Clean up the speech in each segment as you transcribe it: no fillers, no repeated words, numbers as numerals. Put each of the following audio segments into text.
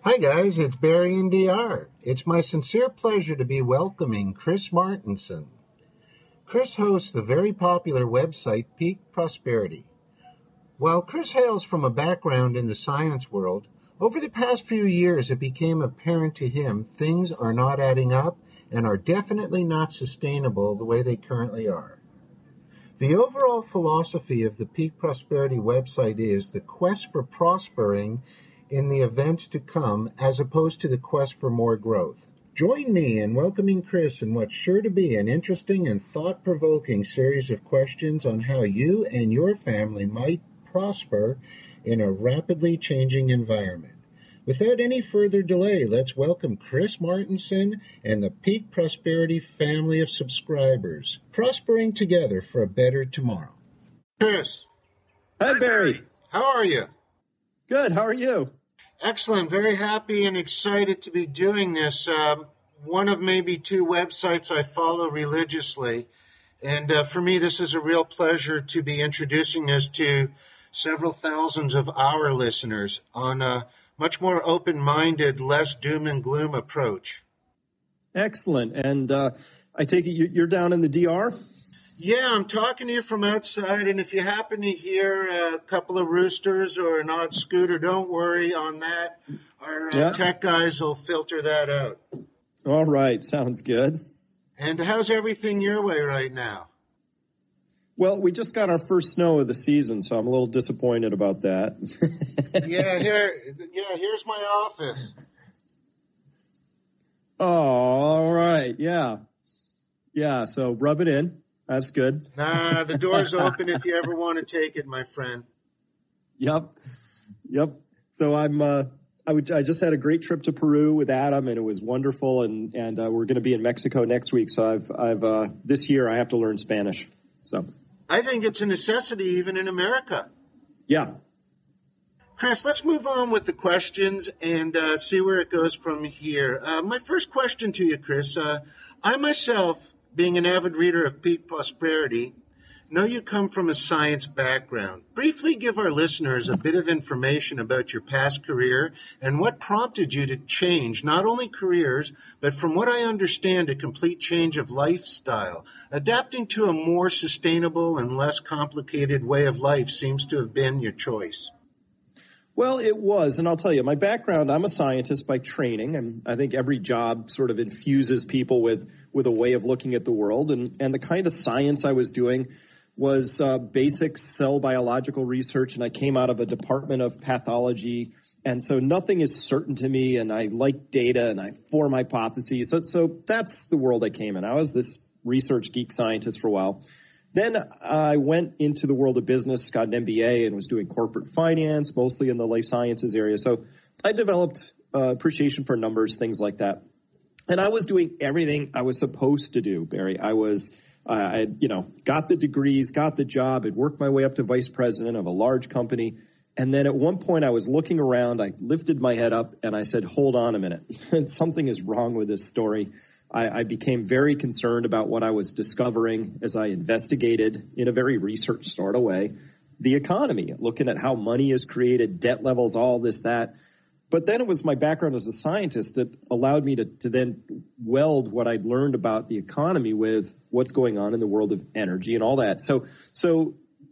Hi guys, it's Barry in DR. It's my sincere pleasure to be welcoming Chris Martenson. Chris hosts the very popular website Peak Prosperity. While Chris hails from a background in the science world, over the past few years it became apparent to him things are not adding up and are definitely not sustainable the way they currently are. The overall philosophy of the Peak Prosperity website is the quest for prospering in the events to come as opposed to the quest for more growth. Join me in welcoming Chris in what's sure to be an interesting and thought-provoking series of questions on how you and your family might prosper in a rapidly changing environment. Without any further delay, let's welcome Chris Martenson and the Peak Prosperity family of subscribers, prospering together for a better tomorrow. Chris. Hi, Barry. How are you? Good. How are you? Excellent. Very happy and excited to be doing this. One of maybe two websites I follow religiously. And for me, this is a real pleasure to be introducing this to several thousands of our listeners on a much more open-minded, less doom and gloom approach. Excellent. And I take it you're down in the DR? Yeah, I'm talking to you from outside, and if you happen to hear a couple of roosters or an odd scooter, don't worry on that. Our tech guys will filter that out. All right, sounds good. And how's everything your way right now? Well, we just got our first snow of the season, so I'm a little disappointed about that. Here's my office. Oh, all right, yeah. Yeah, so rub it in. That's good. Nah, the door's open if you ever want to take it, my friend. Yep. So I just had a great trip to Peru with Adam, and it was wonderful. And we're going to be in Mexico next week. So I've this year I have to learn Spanish. So I think it's a necessity even in America. Yeah. Chris, let's move on with the questions and see where it goes from here. My first question to you, Chris, I myself, being an avid reader of Peak Prosperity, know you come from a science background. Briefly give our listeners a bit of information about your past career and what prompted you to change not only careers, but from what I understand, a complete change of lifestyle. Adapting to a more sustainable and less complicated way of life seems to have been your choice. Well, it was, and I'll tell you, my background, I'm a scientist by training, and I think every job sort of infuses people with a way of looking at the world, and the kind of science I was doing was basic cell biological research, and I came out of a department of pathology, and so nothing is certain to me, and I like data, and I form hypotheses, so that's the world I came in. I was this research geek scientist for a while. Then I went into the world of business, got an MBA, and was doing corporate finance, mostly in the life sciences area. So I developed appreciation for numbers, things like that. And I was doing everything I was supposed to do, Barry. I got the degrees, got the job, had worked my way up to vice president of a large company. And then at one point I was looking around, I lifted my head up, and I said, hold on a minute. Something is wrong with this story. I became very concerned about what I was discovering as I investigated, in a very research sort of way, the economy, looking at how money is created, debt levels, all this, that. But then it was my background as a scientist that allowed me to then weld what I'd learned about the economy with what's going on in the world of energy and all that. So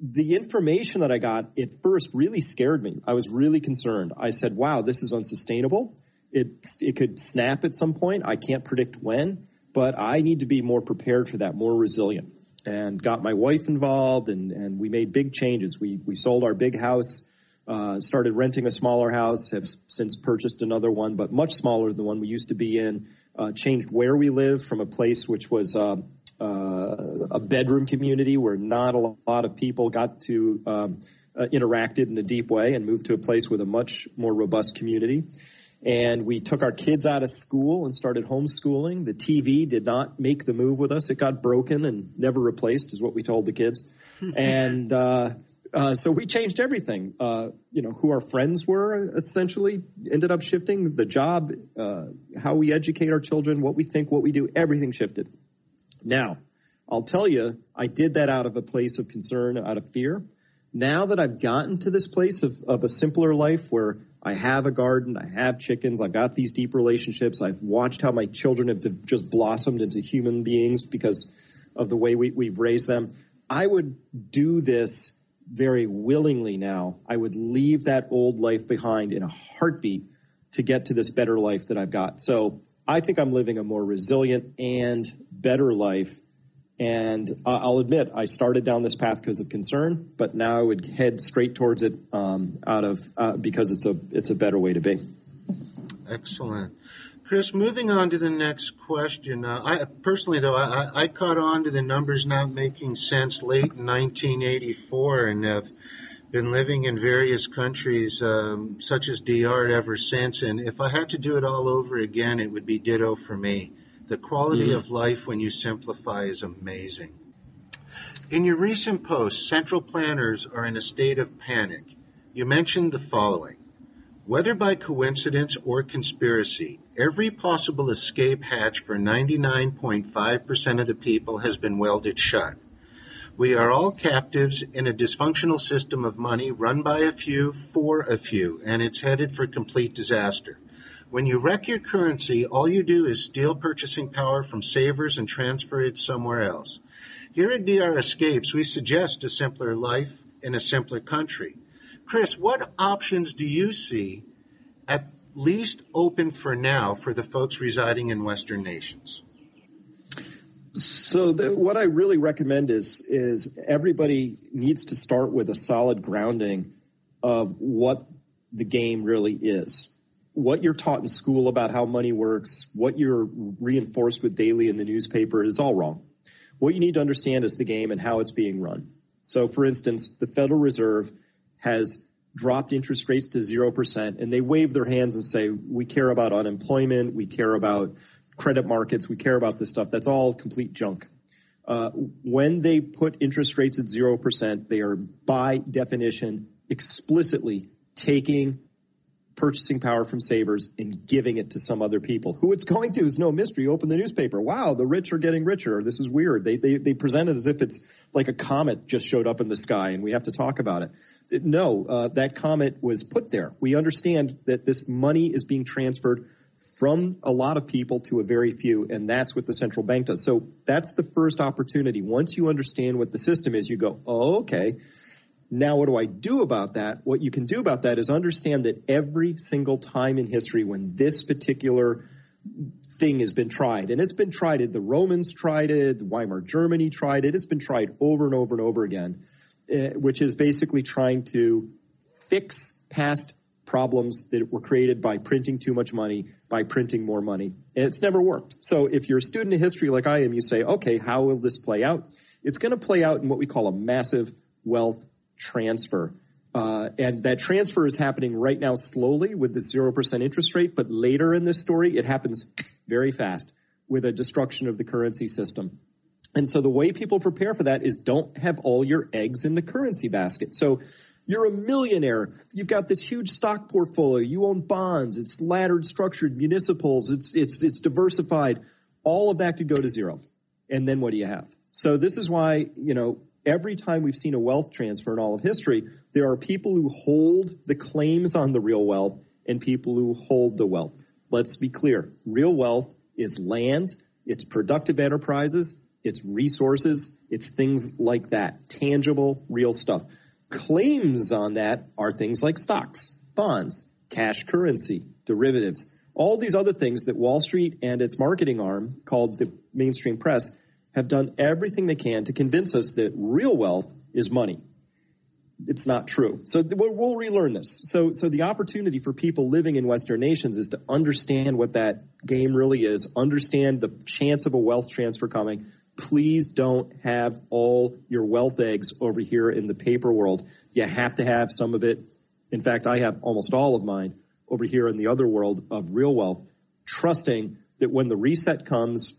the information that I got at first really scared me. I was really concerned. I said, wow, this is unsustainable. It could snap at some point. I can't predict when, but I need to be more prepared for that, more resilient. And got my wife involved, and we made big changes. We sold our big house, started renting a smaller house, have since purchased another one, but much smaller than the one we used to be in, changed where we live from a place which was a bedroom community where not a lot of people got to interacted in a deep way, and moved to a place with a much more robust community. And we took our kids out of school and started homeschooling. The TV did not make the move with us. It got broken and never replaced, is what we told the kids. And so we changed everything. Who our friends were, essentially, ended up shifting. The job, how we educate our children, what we think, what we do, everything shifted. Now, I'll tell you, I did that out of a place of concern, out of fear. Now that I've gotten to this place of a simpler life where I have a garden. I have chickens. I've got these deep relationships. I've watched how my children have just blossomed into human beings because of the way we've raised them. I would do this very willingly now. I would leave that old life behind in a heartbeat to get to this better life that I've got. So I think I'm living a more resilient and better life. And I'll admit, I started down this path because of concern, but now I would head straight towards it because it's a better way to be. Excellent. Chris, moving on to the next question. I caught on to the numbers not making sense late in 1984 and have been living in various countries such as DR ever since. And if I had to do it all over again, it would be ditto for me. The quality of life when you simplify is amazing. In your recent post, central planners are in a state of panic. You mentioned the following. Whether by coincidence or conspiracy, every possible escape hatch for 99.5% of the people has been welded shut. We are all captives in a dysfunctional system of money run by a few for a few, and it's headed for complete disaster. When you wreck your currency, all you do is steal purchasing power from savers and transfer it somewhere else. Here at DRescapes, we suggest a simpler life in a simpler country. Chris, what options do you see at least open for now for the folks residing in Western nations? So what I really recommend is everybody needs to start with a solid grounding of what the game really is. What you're taught in school about how money works, what you're reinforced with daily in the newspaper is all wrong. What you need to understand is the game and how it's being run. So, for instance, the Federal Reserve has dropped interest rates to 0%, and they wave their hands and say, we care about unemployment, we care about credit markets, we care about this stuff. That's all complete junk. When they put interest rates at 0%, they are, by definition, explicitly taking purchasing power from savers and giving it to some other people. Who it's going to is no mystery. Open the newspaper. Wow, the rich are getting richer. This is weird. They present it as if it's like a comet just showed up in the sky and we have to talk about it. No, that comet was put there. We understand that this money is being transferred from a lot of people to a very few, and that's what the central bank does. So that's the first opportunity. Once you understand what the system is, you go, oh, okay. Now, what do I do about that? What you can do about that is understand that every single time in history when this particular thing has been tried, and it's been tried, the Romans tried it, Weimar Germany tried it, it's been tried over and over and over again, which is basically trying to fix past problems that were created by printing too much money, by printing more money. And it's never worked. So if you're a student of history like I am, you say, okay, how will this play out? It's going to play out in what we call a massive wealth transfer. And that transfer is happening right now slowly with the 0% interest rate, but later in this story, it happens very fast with a destruction of the currency system. And so the way people prepare for that is don't have all your eggs in the currency basket. So you're a millionaire. You've got this huge stock portfolio. You own bonds. It's laddered, structured, municipals. It's diversified. All of that could go to zero. And then what do you have? So this is why, every time we've seen a wealth transfer in all of history, there are people who hold the claims on the real wealth and people who hold the wealth. Let's be clear. Real wealth is land, it's productive enterprises, it's resources, it's things like that, tangible, real stuff. Claims on that are things like stocks, bonds, cash currency, derivatives, all these other things that Wall Street and its marketing arm, called the mainstream press, have done everything they can to convince us that real wealth is money. It's not true. So we'll relearn this. So the opportunity for people living in Western nations is to understand what that game really is, understand the chance of a wealth transfer coming. Please don't have all your wealth eggs over here in the paper world. You have to have some of it. In fact, I have almost all of mine over here in the other world of real wealth, trusting that when the reset comes,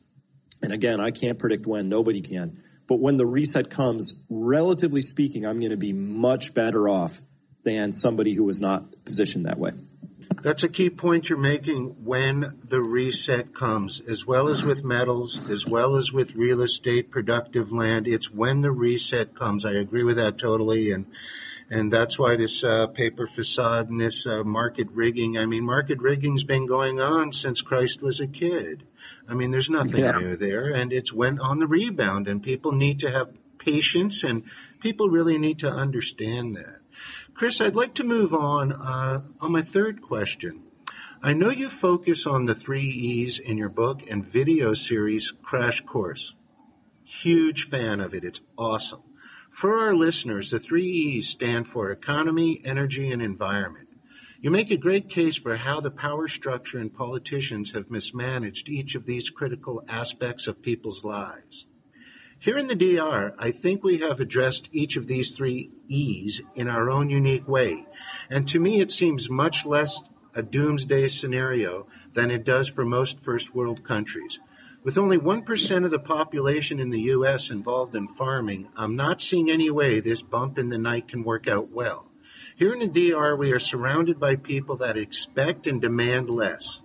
and again, I can't predict when, nobody can, but when the reset comes, relatively speaking, I'm going to be much better off than somebody who was not positioned that way. That's a key point you're making, when the reset comes, as well as with metals, as well as with real estate, productive land. It's when the reset comes. I agree with that totally. And And that's why this paper facade and this market rigging, I mean, market rigging's been going on since Christ was a kid. I mean, there's nothing new there, and it's went on the rebound, and people need to have patience, and people really need to understand that. Chris, I'd like to move on my third question. I know you focus on the 3 E's in your book and video series Crash Course. Huge fan of it. It's awesome. For our listeners, the 3 E's stand for economy, energy, and environment. You make a great case for how the power structure and politicians have mismanaged each of these critical aspects of people's lives. Here in the DR, I think we have addressed each of these 3 E's in our own unique way. And to me, it seems much less a doomsday scenario than it does for most first world countries. With only 1% of the population in the U.S. involved in farming, I'm not seeing any way this bump in the night can work out well. Here in the DR, we are surrounded by people that expect and demand less.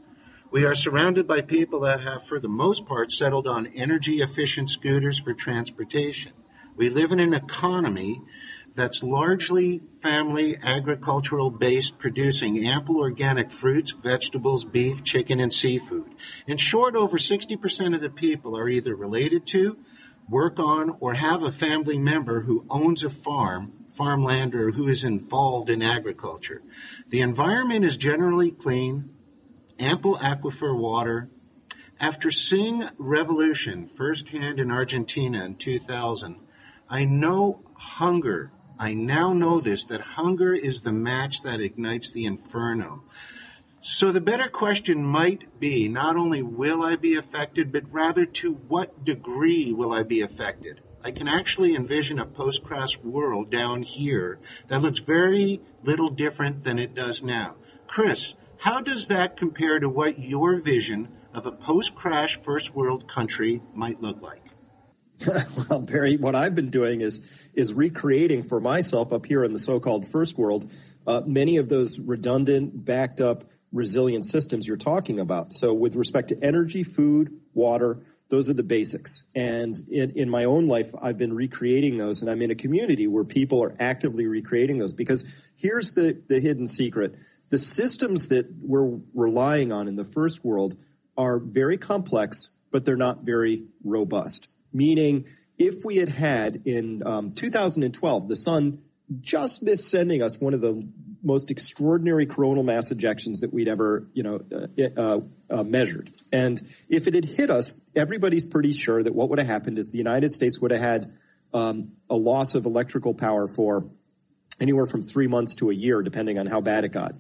We are surrounded by people that have, for the most part, settled on energy-efficient scooters for transportation. We live in an economy that's largely family agricultural based, producing ample organic fruits, vegetables, beef, chicken, and seafood. In short, over 60% of the people are either related to, work on, or have a family member who owns a farmland, or who is involved in agriculture. The environment is generally clean, ample aquifer water. After seeing revolution firsthand in Argentina in 2000, I now know that hunger is the match that ignites the inferno. So the better question might be, not only will I be affected, but rather to what degree will I be affected? I can actually envision a post-crash world down here that looks very little different than it does now. Chris, how does that compare to what your vision of a post-crash first world country might look like? Well, Barry, what I've been doing is recreating for myself up here in the so-called first world many of those redundant, backed up, resilient systems you're talking about. So with respect to energy, food, water, those are the basics. And in my own life, I've been recreating those, and I'm in a community where people are actively recreating those. Because here's the hidden secret. The systems that we're relying on in the first world are very complex, but they're not very robust. Meaning, if we had in 2012, the sun just missed sending us one of the most extraordinary coronal mass ejections that we'd ever, measured. And if it had hit us, everybody's pretty sure that what would have happened is the United States would have had a loss of electrical power for anywhere from 3 months to a year, depending on how bad it got.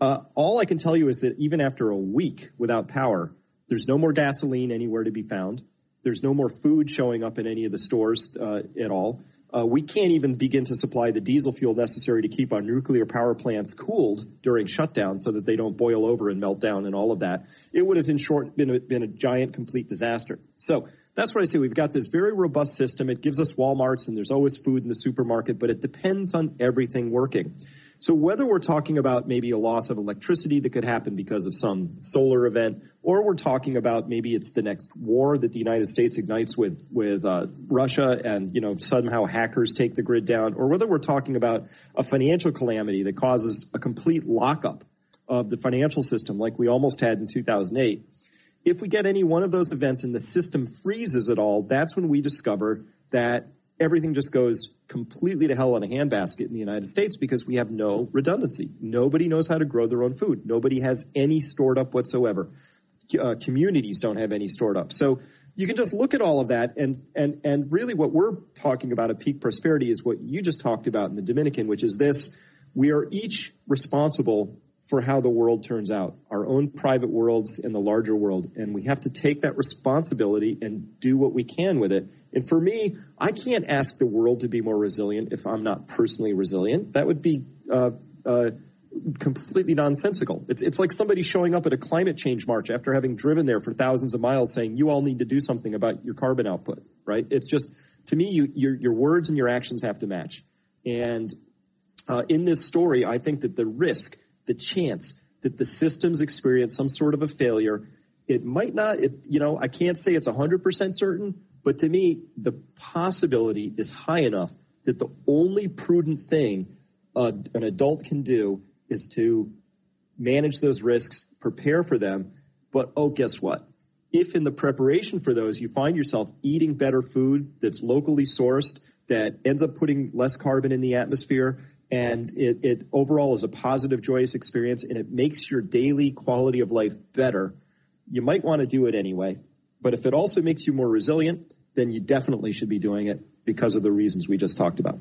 All I can tell you is that even after a week without power, there's no more gasoline anywhere to be found. There's no more food showing up in any of the stores at all. We can't even begin to supply the diesel fuel necessary to keep our nuclear power plants cooled during shutdown so that they don't boil over and melt down and all of that. It would have, in short, been a giant, complete disaster. So that's what I say. We've got this very robust system. It gives us Walmarts, and there's always food in the supermarket, but it depends on everything working. So whether we're talking about maybe a loss of electricity that could happen because of some solar event, or we're talking about maybe it's the next war that the United States ignites with Russia and, somehow hackers take the grid down, or whether we're talking about a financial calamity that causes a complete lockup of the financial system like we almost had in 2008. If we get any one of those events and the system freezes at all, that's when we discover that everything just goes completely to hell in a handbasket in the United States because we have no redundancy. Nobody knows how to grow their own food. Nobody has any stored up whatsoever. Communities don't have any stored up. So you can just look at all of that, and really what we're talking about at Peak Prosperity is what you just talked about in the Dominican, which is this: we are each responsible for how the world turns out, our own private worlds and the larger world, and we have to take that responsibility and do what we can with it. And for me, I can't ask the world to be more resilient if I'm not personally resilient. That would be completely nonsensical. It's like somebody showing up at a climate change march after having driven there for thousands of miles saying, you all need to do something about your carbon output, right? It's just, to me, your words and your actions have to match. And in this story, I think that the risk, the chance that the systems experience some sort of a failure, it might not, I can't say it's 100% certain, but to me, the possibility is high enough that the only prudent thing an adult can do is to manage those risks, prepare for them. But, guess what? If in the preparation for those you find yourself eating better food that's locally sourced, that ends up putting less carbon in the atmosphere, and it overall is a positive, joyous experience, and it makes your daily quality of life better, you might want to do it anyway. But if it also makes you more resilient, then you definitely should be doing it because of the reasons we just talked about.